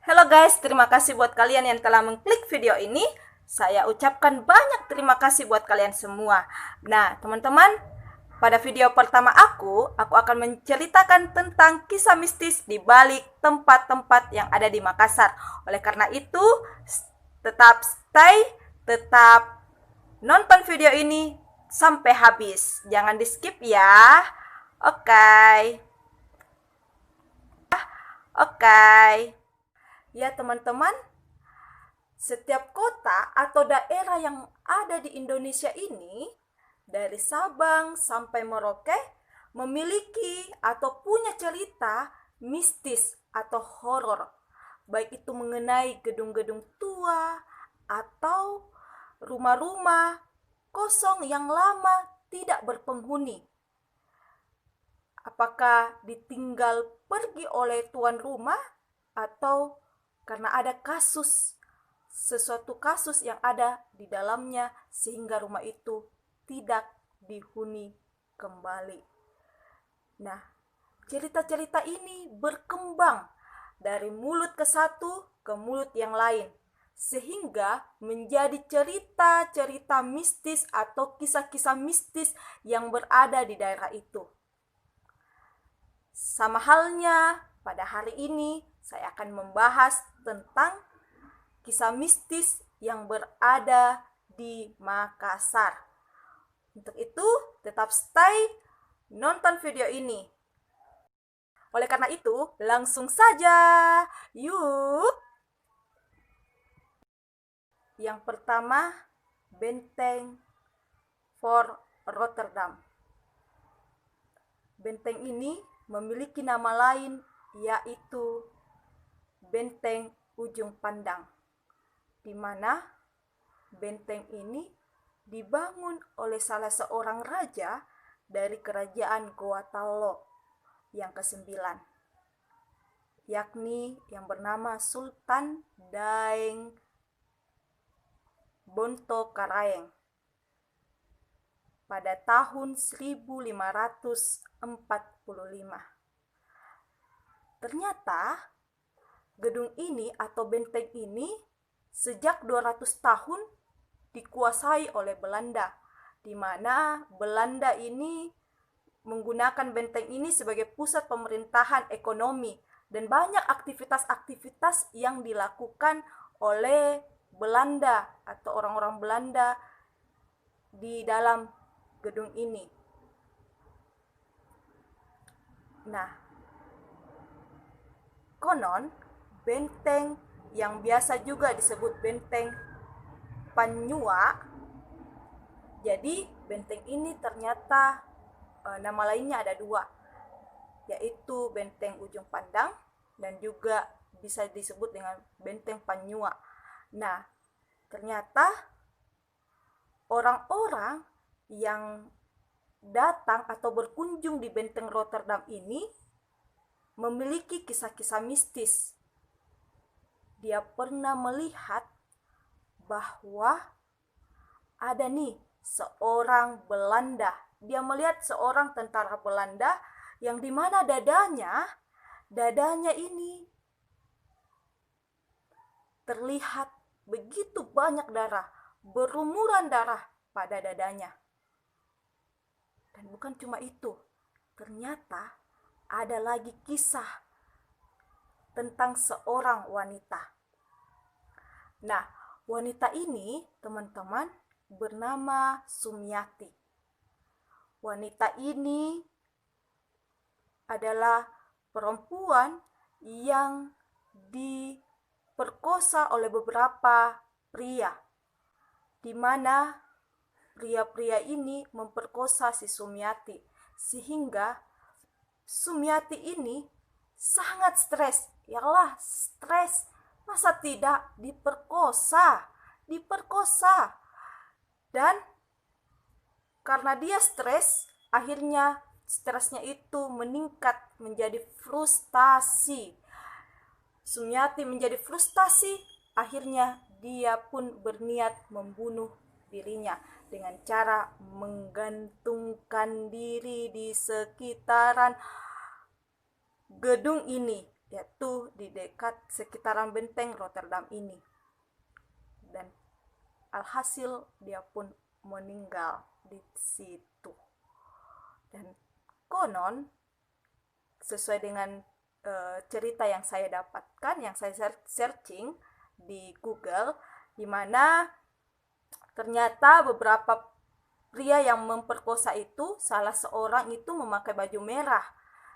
Halo guys, terima kasih buat kalian yang telah mengklik video ini. Saya ucapkan banyak terima kasih buat kalian semua. Nah, teman-teman, pada video pertama aku akan menceritakan tentang kisah mistis di balik tempat-tempat yang ada di Makassar. Oleh karena itu, tetap stay, tetap nonton video ini sampai habis. Jangan di-skip ya. Oke. Oke. Ya, teman-teman, setiap kota atau daerah yang ada di Indonesia ini, dari Sabang sampai Merauke, memiliki atau punya cerita mistis atau horor, baik itu mengenai gedung-gedung tua atau rumah-rumah kosong yang lama tidak berpenghuni. Apakah ditinggal pergi oleh tuan rumah atau karena ada sesuatu kasus yang ada di dalamnya sehingga rumah itu tidak dihuni kembali. Nah, cerita-cerita ini berkembang dari mulut ke satu ke mulut yang lain, sehingga menjadi cerita-cerita mistis atau kisah-kisah mistis yang berada di daerah itu. Sama halnya pada hari ini saya akan membahas tentang kisah mistis yang berada di Makassar. Untuk itu, tetap stay nonton video ini. Oleh karena itu, langsung saja. Yuk. Yang pertama, Benteng Fort Rotterdam. Benteng ini memiliki nama lain, yaitu Benteng Ujung Pandang, di mana benteng ini dibangun oleh salah seorang raja dari kerajaan Goa Tallo yang ke-9, yakni yang bernama Sultan Daeng Bonto Karaeng pada tahun 1545. Ternyata gedung ini atau benteng ini sejak 200 tahun dikuasai oleh Belanda, di mana Belanda ini menggunakan benteng ini sebagai pusat pemerintahan ekonomi dan banyak aktivitas-aktivitas yang dilakukan oleh Belanda atau orang-orang Belanda di dalam gedung ini. Nah, konon benteng yang biasa juga disebut benteng Panyua. Jadi benteng ini ternyata nama lainnya ada dua, yaitu benteng Ujung Pandang dan juga bisa disebut dengan benteng Panyua. Nah, ternyata orang-orang yang datang atau berkunjung di benteng Rotterdam ini memiliki kisah-kisah mistis. Dia pernah melihat bahwa ada nih seorang Belanda. Dia melihat seorang tentara Belanda yang dimana dadanya ini terlihat begitu banyak darah, berumuran darah pada dadanya. Dan bukan cuma itu, ternyata ada lagi kisah tentang seorang wanita. Nah, wanita ini, teman-teman, bernama Sumiati. Wanita ini adalah perempuan yang diperkosa oleh beberapa pria, di mana pria-pria ini memperkosa si Sumiati, sehingga Sumiati ini sangat stres. Yalah, stres. Masa tidak diperkosa? Dan karena dia stres, akhirnya stresnya itu meningkat menjadi frustasi. Sumiati menjadi frustasi, akhirnya dia pun berniat membunuh dirinya dengan cara menggantungkan diri di sekitaran gedung ini, yaitu di dekat sekitaran benteng Rotterdam ini. Dan alhasil dia pun meninggal di situ. Dan konon sesuai dengan cerita yang saya dapatkan, yang saya searching di Google, di mana ternyata beberapa pria yang memperkosa itu, salah seorang itu memakai baju merah.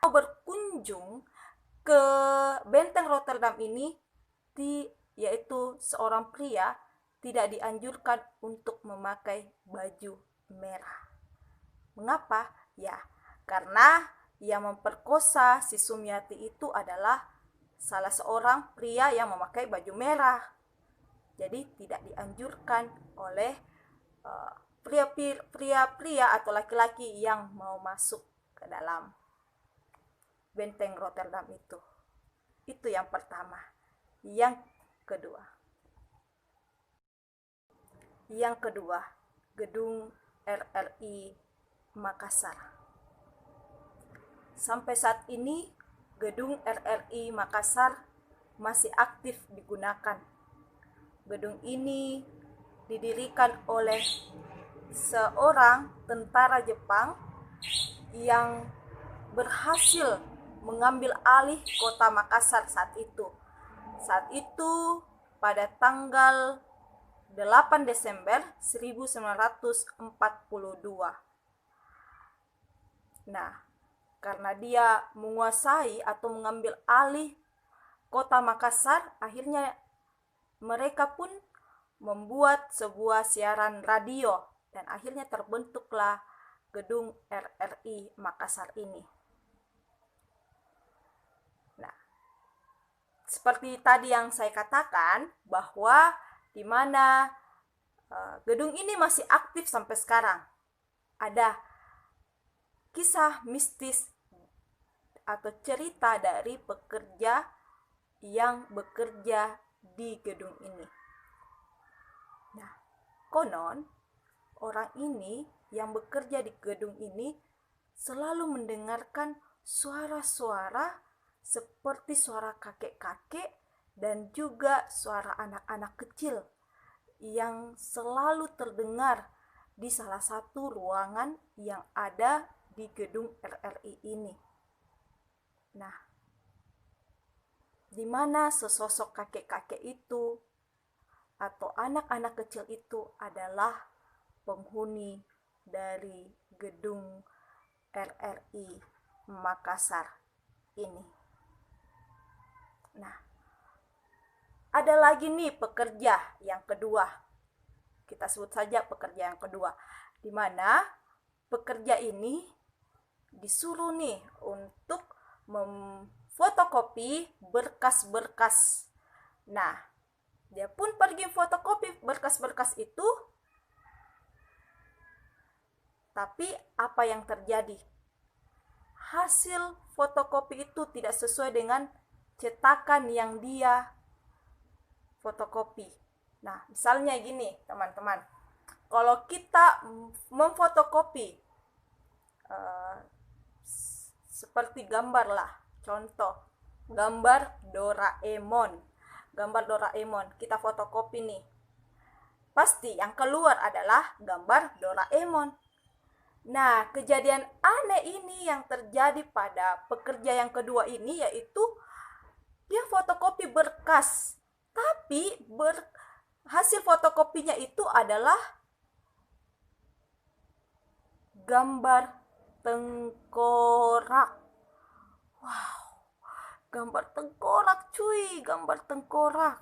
Berkunjung ke benteng Rotterdam ini, yaitu seorang pria tidak dianjurkan untuk memakai baju merah. Mengapa? Ya, karena yang memperkosa si Sumiati itu adalah salah seorang pria yang memakai baju merah. Jadi tidak dianjurkan oleh pria-pria atau laki-laki yang mau masuk ke dalam benteng Rotterdam itu. Itu yang pertama. Yang kedua, gedung RRI Makassar. Sampai saat ini gedung RRI Makassar masih aktif digunakan. Gedung ini didirikan oleh seorang tentara Jepang yang berhasil mengambil alih kota Makassar saat itu. Saat itu pada tanggal 8 Desember 1942. Nah, karena dia menguasai atau mengambil alih kota Makassar, akhirnya mereka pun membuat sebuah siaran radio dan akhirnya terbentuklah gedung RRI Makassar ini. Nah, seperti tadi yang saya katakan bahwa di mana gedung ini masih aktif sampai sekarang. Ada kisah mistis atau cerita dari pekerja yang bekerja di gedung ini. Nah, konon orang ini yang bekerja di gedung ini selalu mendengarkan suara-suara seperti suara kakek-kakek dan juga suara anak-anak kecil yang selalu terdengar di salah satu ruangan yang ada di gedung RRI ini. Nah, di mana sesosok kakek-kakek itu atau anak-anak kecil itu adalah penghuni dari gedung RRI Makassar ini. Nah, ada lagi nih pekerja yang kedua. Kita sebut saja pekerja yang kedua, di mana pekerja ini disuruh nih untuk memfotokopi berkas-berkas. Nah, dia pun pergi fotokopi berkas-berkas itu. Tapi apa yang terjadi? Hasil fotokopi itu tidak sesuai dengan cetakan yang dia fotokopi. Nah, misalnya gini, teman-teman. Kalau kita memfotokopi seperti gambar lah, contoh gambar Doraemon. Gambar Doraemon kita fotokopi nih. Pasti yang keluar adalah gambar Doraemon. Nah, kejadian aneh ini yang terjadi pada pekerja yang kedua ini, yaitu dia fotokopi berkas, tapi hasil fotokopinya itu adalah gambar tengkorak. Wow, gambar tengkorak cuy, gambar tengkorak.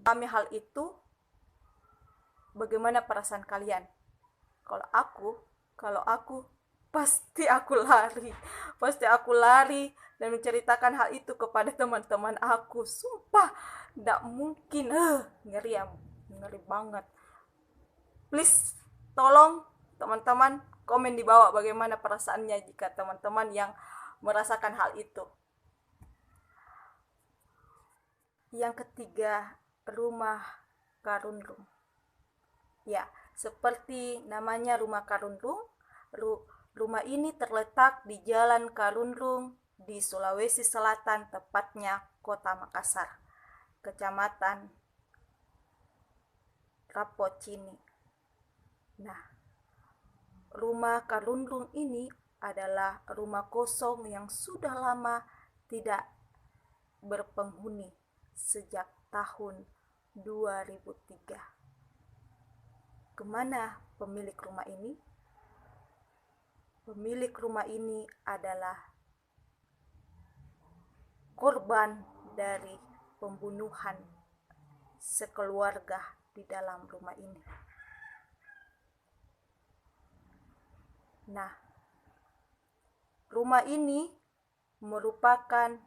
Kami hal itu, bagaimana perasaan kalian? Kalau aku pasti aku lari dan menceritakan hal itu kepada teman-teman aku. Sumpah, tidak mungkin. Ngeri banget. Please, tolong teman-teman komen di bawah bagaimana perasaannya jika teman-teman yang merasakan hal itu. Yang ketiga, rumah Karunrung. Ya, seperti namanya rumah Karunrung, Rumah ini terletak di Jalan Karundrung di Sulawesi Selatan, tepatnya Kota Makassar, Kecamatan Rapocini. Nah, rumah Karundrung ini adalah rumah kosong yang sudah lama tidak berpenghuni sejak tahun 2003. Kemana pemilik rumah ini? Pemilik rumah ini adalah korban dari pembunuhan sekeluarga di dalam rumah ini. Nah, rumah ini merupakan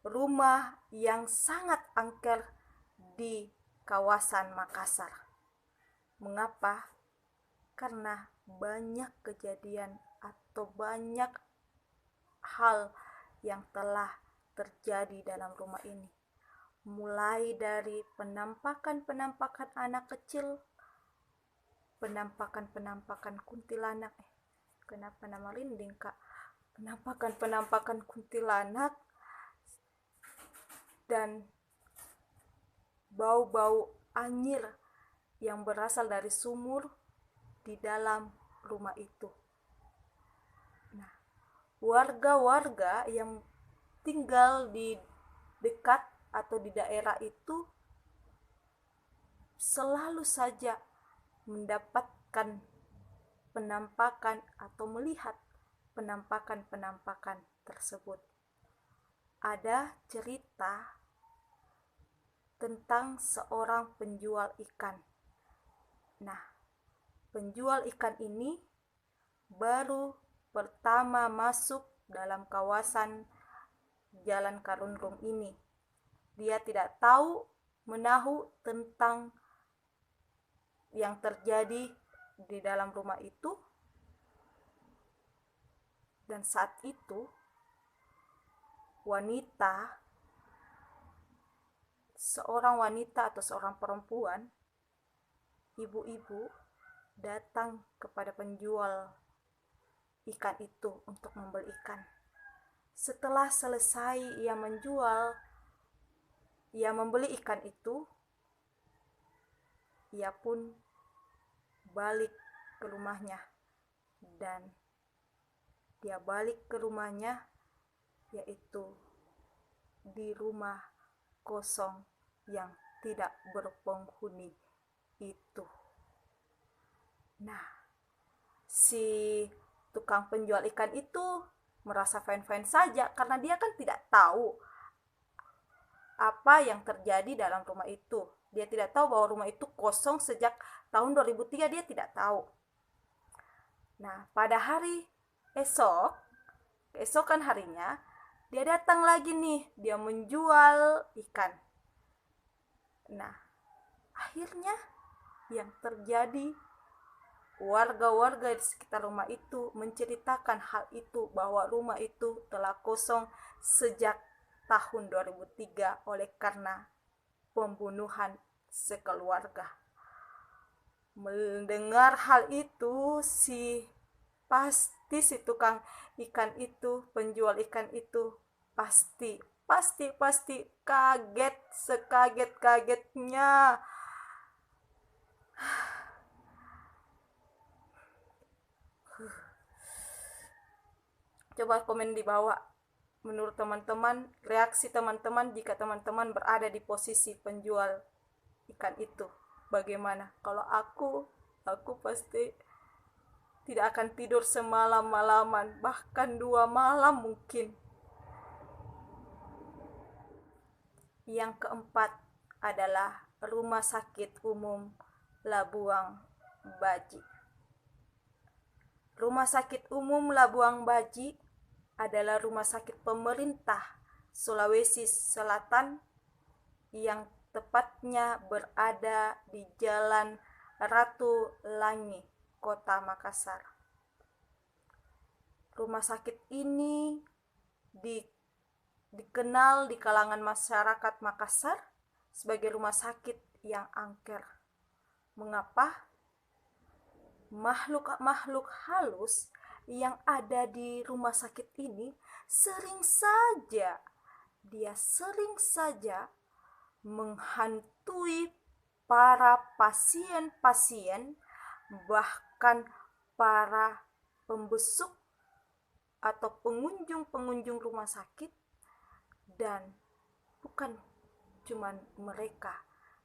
rumah yang sangat angker di kawasan Makassar. Mengapa? Karena banyak kejadian atau banyak hal yang telah terjadi dalam rumah ini. Mulai dari penampakan anak kecil, penampakan kuntilanak. Kenapa nama rinding, Kak? Penampakan kuntilanak dan bau-bau anyir yang berasal dari sumur di dalam rumah itu. Nah, warga-warga yang tinggal di dekat atau di daerah itu selalu saja mendapatkan penampakan atau melihat penampakan tersebut. Ada cerita tentang seorang penjual ikan. Nah, penjual ikan ini baru pertama masuk dalam kawasan Jalan Karundrung ini. Dia tidak tahu menahu tentang yang terjadi di dalam rumah itu. Dan saat itu seorang wanita atau seorang perempuan, ibu-ibu, datang kepada penjual ikan itu untuk membeli ikan. Setelah selesai ia membeli ikan itu, ia pun balik ke rumahnya. Dan dia balik ke rumahnya, yaitu di rumah kosong yang tidak berpenghuni itu. Nah, si tukang penjual ikan itu merasa fine-fine saja karena dia kan tidak tahu apa yang terjadi dalam rumah itu. Dia tidak tahu bahwa rumah itu kosong sejak tahun 2003, dia tidak tahu. Nah, pada hari keesokan harinya, dia datang lagi nih, dia menjual ikan. Nah, akhirnya yang terjadi, warga-warga di sekitar rumah itu menceritakan hal itu, bahwa rumah itu telah kosong sejak tahun 2003 oleh karena pembunuhan sekeluarga. Mendengar hal itu, pasti si tukang ikan itu, penjual ikan itu pasti kaget, sekaget-kagetnya. Coba komen di bawah, menurut teman-teman, reaksi teman-teman jika teman-teman berada di posisi penjual ikan itu. Bagaimana? Kalau aku pasti tidak akan tidur semalam-malaman, bahkan 2 malam mungkin. Yang keempat adalah Rumah Sakit Umum Labuang Baji. Rumah Sakit Umum Labuang Baji adalah rumah sakit pemerintah Sulawesi Selatan yang tepatnya berada di Jalan Ratu Langi, Kota Makassar. Rumah sakit ini dikenal di kalangan masyarakat Makassar sebagai rumah sakit yang angker. Mengapa? makhluk-makhluk halus yang ada di rumah sakit ini sering saja menghantui para pasien-pasien, bahkan para pembesuk atau pengunjung-pengunjung rumah sakit. Dan bukan cuma mereka,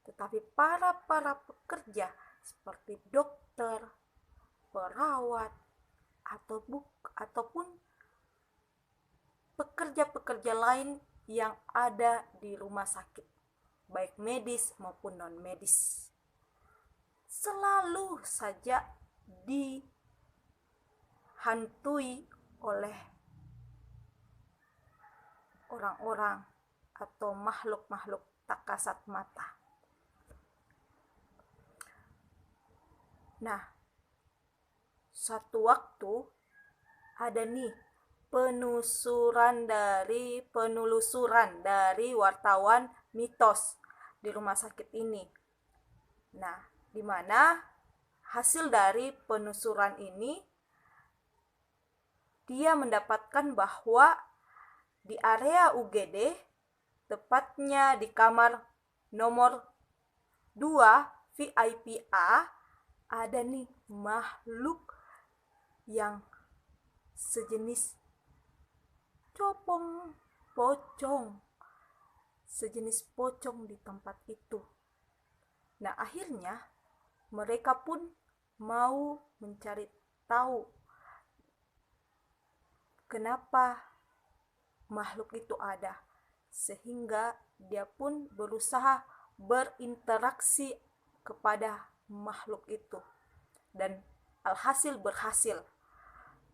tetapi para pekerja seperti dokter, perawat, ataupun pekerja-pekerja lain yang ada di rumah sakit, baik medis maupun non-medis, selalu saja dihantui oleh orang-orang atau makhluk-makhluk tak kasat mata. Nah, suatu waktu ada nih penelusuran dari wartawan mitos di rumah sakit ini. Nah, di mana hasil dari penelusuran ini dia mendapatkan bahwa di area UGD, tepatnya di kamar nomor 2 VIP A, ada nih makhluk yang sejenis pocong di tempat itu. Nah, akhirnya mereka pun mau mencari tahu kenapa makhluk itu ada, sehingga dia pun berusaha berinteraksi kepada makhluk itu, dan alhasil berhasil.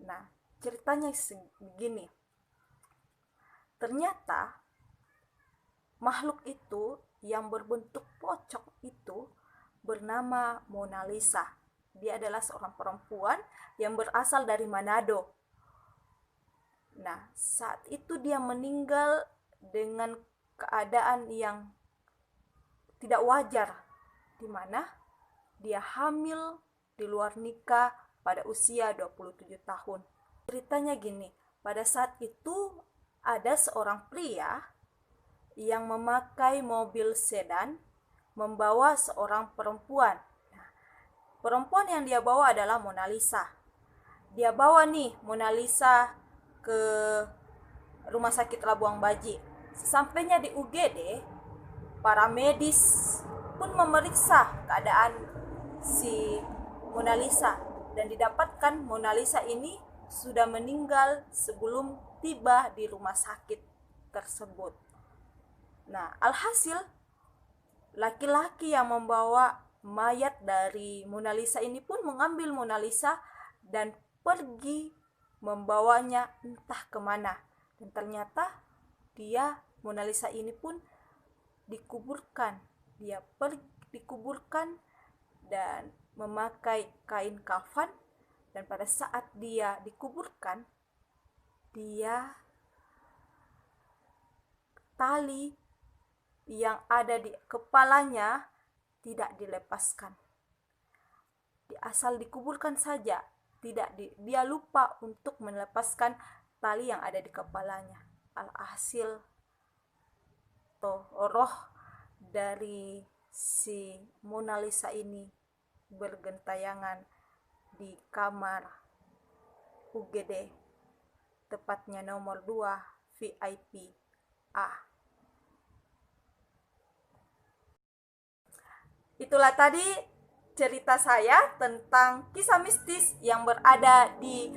Nah, ceritanya begini. Ternyata makhluk itu yang berbentuk pocong itu bernama Mona Lisa. Dia adalah seorang perempuan yang berasal dari Manado. Nah, saat itu dia meninggal dengan keadaan yang tidak wajar, di mana dia hamil di luar nikah pada usia 27 tahun. Ceritanya gini, pada saat itu ada seorang pria yang memakai mobil sedan membawa seorang perempuan. Nah, perempuan yang dia bawa adalah Mona Lisa. Dia bawa nih Mona Lisa ke rumah sakit Labuang Baji. Sesampainya di UGD, para medis pun memeriksa keadaan si Mona Lisa, dan didapatkan Mona Lisa ini sudah meninggal sebelum tiba di rumah sakit tersebut. Nah, alhasil laki-laki yang membawa mayat dari Mona Lisa ini pun mengambil Mona Lisa dan pergi membawanya entah kemana. Dan ternyata Mona Lisa ini pun dikuburkan. Dia dikuburkan dan memakai kain kafan, dan pada saat dia dikuburkan, tali yang ada di kepalanya tidak dilepaskan. Asal dikuburkan saja, dia lupa untuk melepaskan tali yang ada di kepalanya. Alhasil roh dari si Mona Lisa ini bergentayangan di kamar UGD, tepatnya nomor 2 VIP A. Itulah tadi cerita saya tentang kisah mistis yang berada di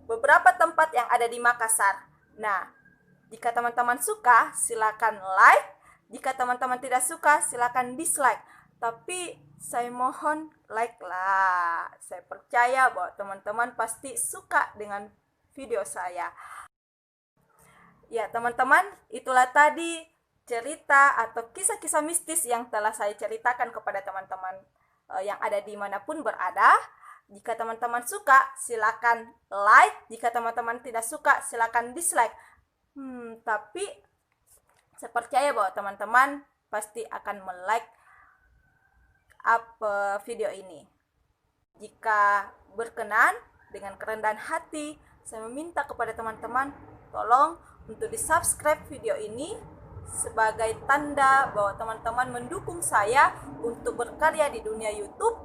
beberapa tempat yang ada di Makassar. Nah, jika teman-teman suka, silakan like. Jika teman-teman tidak suka, silakan dislike. Tapi saya mohon like lah. Saya percaya bahwa teman-teman pasti suka dengan video saya. Ya, teman-teman, itulah tadi cerita atau kisah-kisah mistis yang telah saya ceritakan kepada teman-teman yang ada dimanapun berada. Jika teman-teman suka, silakan like. Jika teman-teman tidak suka, silakan dislike. Tapi saya percaya bahwa teman-teman pasti akan like video ini. Jika berkenan, dengan kerendahan hati, saya meminta kepada teman-teman, tolong untuk di-subscribe video ini sebagai tanda bahwa teman-teman mendukung saya untuk berkarya di dunia YouTube.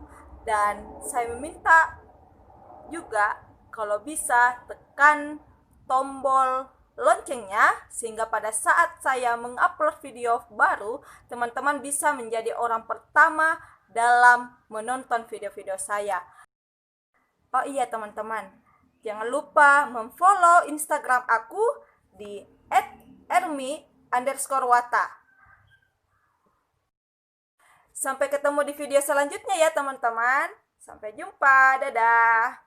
Dan saya meminta juga kalau bisa tekan tombol loncengnya sehingga pada saat saya mengupload video baru, teman-teman bisa menjadi orang pertama dalam menonton video-video saya. Oh iya teman-teman, jangan lupa memfollow Instagram aku di @ermi_wata. Sampai ketemu di video selanjutnya ya teman-teman. Sampai jumpa, dadah.